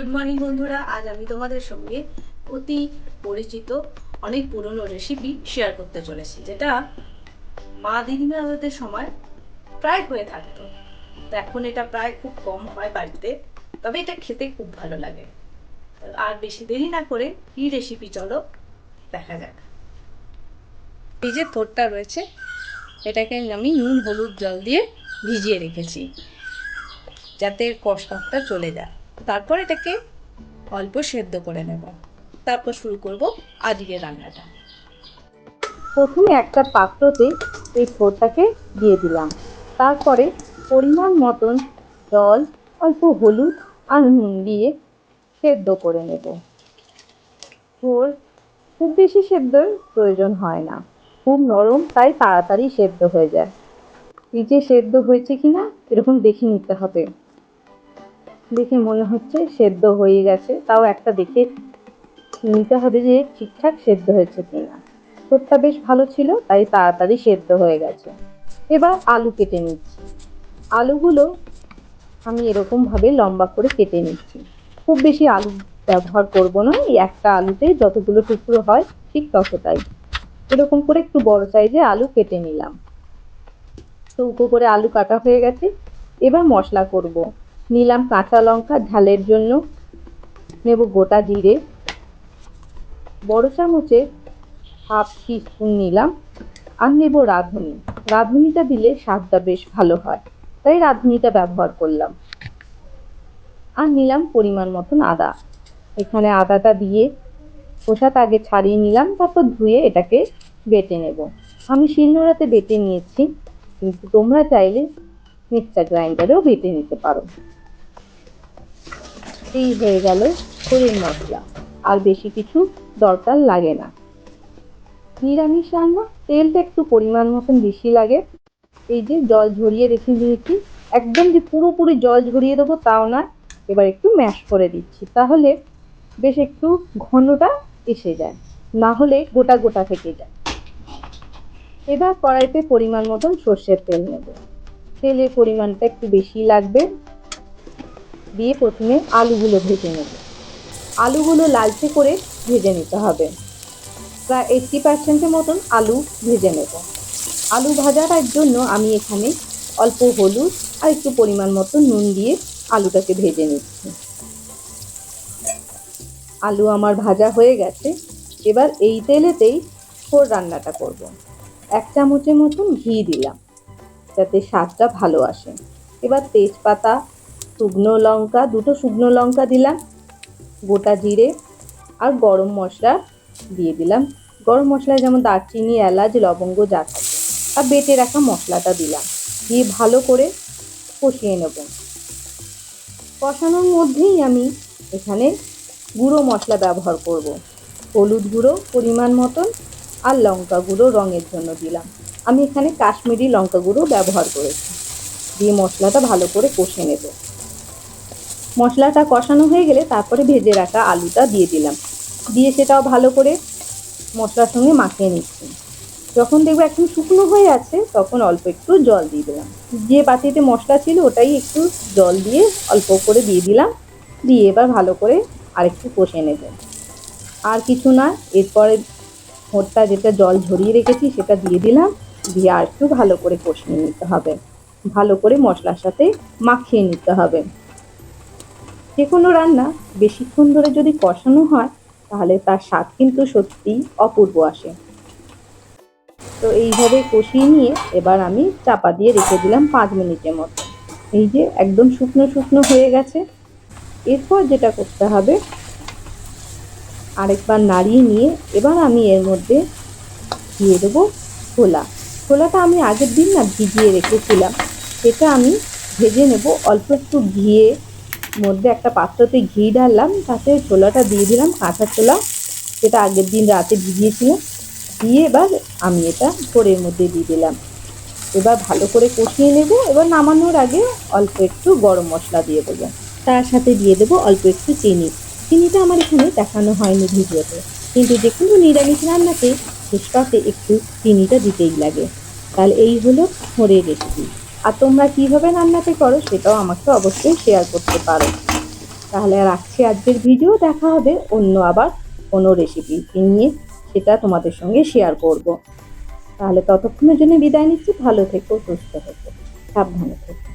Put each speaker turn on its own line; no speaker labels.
Good morning বন্ধুরা, আজ আমি তোমাদের সঙ্গে অতি পরিচিত অনেক পুরনো রেসিপি শেয়ার করতে চলেছি, যেটা মা দিদিমাদের সময় প্রায় হয়ে থাকতো। তো এখন এটা প্রায় খুব কম হয় বাড়িতে, তবে এটা খেতে খুব ভালো লাগে। আর বেশি দেরি না করে কি রেসিপি চলো দেখা যাক। এই যে থোরটা রয়েছে, এটাকে আমি নুন হলুদ জল দিয়ে ভিজিয়ে রেখেছি যাতে কষটা চলে যায়। তারপর এটাকে অল্প সেদ্ধ করে নেব, তারপর শুরু করব আজকের রান্নাটা। প্রথমে একটা পাত্রতে এই থোরটাকে দিয়ে দিলাম, তারপরে পরিমাণ মতন জল, অল্প হলুদ আর নুন দিয়ে সেদ্ধ করে নেব। থোর খুব বেশি সেদ্ধর প্রয়োজন হয় না, খুব নরম, তাই তাড়াতাড়ি সেদ্ধ হয়ে যায়। এই যে সেদ্ধ হয়েছে কিনা এরকম দেখে নিতে হবে। দেখে মনে হচ্ছে সেদ্ধ হয়ে গেছে, তাও একটা দেখে নিতে হবে যে ঠিকঠাক সেদ্ধ হয়েছে কিনা। থোরটা বেশ ভালো ছিল, তাই তাড়াতাড়ি সেদ্ধ হয়ে গেছে। এবার আলু কেটে নিচ্ছি। আলুগুলো আমি এরকম ভাবে লম্বা করে কেটে নিচ্ছি। খুব বেশি আলু ব্যবহার করব না, এই একটা আলুতে যতগুলো টুকরো হয় ঠিক ততটাই। এরকম করে একটু বড় সাইজে আলু কেটে নিলাম। চৌকো করে আলু কাটা হয়ে গেছে। এবার মশলা করব। নিলাম কাঁচা লঙ্কা ঝালের জন্য, নেব গোটা জিরে, বড় চামচে হাফ টিস্পুন নিলাম, আর নেব রাঁধুনি। রাঁধুনিটা দিলে স্বাদটা বেশ ভালো হয়, তাই রাঁধুনিটা ব্যবহার করলাম। আর নিলাম পরিমাণ মতন আদা। এখানে আদাটা দিয়ে খোসাটা আগে ছাড়িয়ে নিলাম, তারপর ধুয়ে এটাকে বেটে নেব। আমি শিলনোড়াতে বেটে নিয়েছি, কিন্তু তোমরা চাইলে মিক্সার গ্রাইন্ডারেও বেটে নিতে পারো। এই হয়ে গেল থোরের মশলা, আর বেশি কিছু দরকার লাগে না। নিরামিষ রান্না, তেলটা একটু পরিমাণ মতন বেশি লাগে। এই যে জল ঝরিয়ে রেখে দিয়েছি, একদম যে পুরোপুরি জল ঝরিয়ে দেবো তাও না, এবার একটু ম্যাশ করে দিচ্ছি, তাহলে বেশ একটু ঘনটা এসে যায়, না হলে গোটা গোটা থেকে যায়। এবার কড়াইতে পরিমাণ মতন সর্ষের তেল নেব। তেলের পরিমাণটা একটু বেশি লাগবে। দিয়ে প্রথমে আলুগুলো ভেজে নেব। আলুগুলো লালচে করে ভেজে নিতে হবে। প্রায় 80% মতন আলু ভেজে নেব। আলু ভাজাটার জন্য আমি এখানে অল্প হলুদ আর একটু পরিমাণ মতো নুন দিয়ে আলুটাকে ভেজে নিচ্ছি। আলু আমার ভাজা হয়ে গেছে। এবার এই তেলেতেই থোর রান্নাটা করব। 1 চামচের মতন ঘি দিলাম, যাতে স্বাদটা ভালো আসে। এবার তেজপাতা, শুকনো লঙ্কা, 2টো শুকনো লঙ্কা দিলাম, গোটা জিরে আর গরম মশলা দিয়ে দিলাম। গরম মশলায় যেমন দারচিনি, এলাচ, লবঙ্গ যা থাকে, আর বেটে রাখা মশলাটা দিলাম। দিয়ে ভালো করে কষিয়ে নেব। কষানোর মধ্যেই আমি এখানে গুঁড়ো মশলা ব্যবহার করব। হলুদ গুঁড়ো পরিমাণ মতন আর লঙ্কা গুঁড়ো রঙের জন্য দিলাম। আমি এখানে কাশ্মীরি লঙ্কা গুঁড়ো ব্যবহার করেছি। দিয়ে মশলাটা ভালো করে কষে নেব। মশলাটা কষানো হয়ে গেলে তারপরে ভেজে রাখা আলুটা দিয়ে দিলাম, দিয়ে সেটাও ভালো করে মশলার সঙ্গে মাখিয়ে নিচ্ছি। যখন দেখবো একদম শুকনো হয়ে আছে, তখন অল্প একটু জল দিয়ে দিলাম। যে বাটিতে মশলা ছিল ওটাই একটু জল দিয়ে অল্প করে দিয়ে দিলাম। দিয়ে এবার ভালো করে আরেকটু কষে নেব। আর কিছু না, এরপরে থোরটা যেটা জল ঝরিয়ে রেখেছি সেটা দিয়ে দিলাম। দিয়ে আর একটু ভালো করে কষিয়ে নিতে হবে। ভালো করে মশলার সাথে মাখিয়ে নিতে হবে। যে কোনো রান্না বেশিক্ষণ ধরে যদি কষানো হয়, তাহলে তার স্বাদ কিন্তু সত্যিই অপূর্ব আসে। তো এইভাবে কষিয়ে নিয়ে এবার আমি চাপা দিয়ে রেখে দিলাম 5 মিনিটের মতো। এই যে একদম শুকনো শুকনো হয়ে গেছে। এরপর যেটা করতে হবে, আরেকবার নাড়িয়ে নিয়ে এবার আমি এর মধ্যে দিয়ে দেবো ছোলা। ছোলাটা আমি আগের দিন না ভিজিয়ে রেখেছিলাম, সেটা আমি ভেজে নেব। অল্প একটু ঘিয়ে মধ্যে একটা পাত্রতে ঘি ঢাললাম, তাতে ছোলাটা দিয়ে দিলাম, কাঁচা ছোলা, যেটা আগের দিন রাতে ভিজিয়েছিলাম। দিয়ে এবার আমি এটা থোরের মধ্যে দিয়ে দিলাম। এবার ভালো করে কষিয়ে নেব। এবার নামানোর আগে অল্প একটু গরম মশলা দিয়ে দেবো, তার সাথে দিয়ে দেবো অল্প একটু চিনি। চিনিটা আমার এখানে দেখানো হয়নি ভিডিওতে, কিন্তু যে কোনো নিরামিষ রান্নাতে শেষ পাতে একটু চিনিটা দিতেই লাগে। তাহলে এই হলো থোরের রেসিপি। আর তোমরা কীভাবে রান্নাতে করো সেটাও আমাকে অবশ্যই শেয়ার করতে পারো।
তাহলে রাখছি আজকের ভিডিও। দেখা হবে অন্য আবার কোনো রেসিপি নিয়ে, সেটা তোমাদের সঙ্গে শেয়ার করব। তাহলে ততক্ষণের জন্য বিদায় নিচ্ছি। ভালো থেকো, সুস্থ থেকো, সাবধানে থেকো।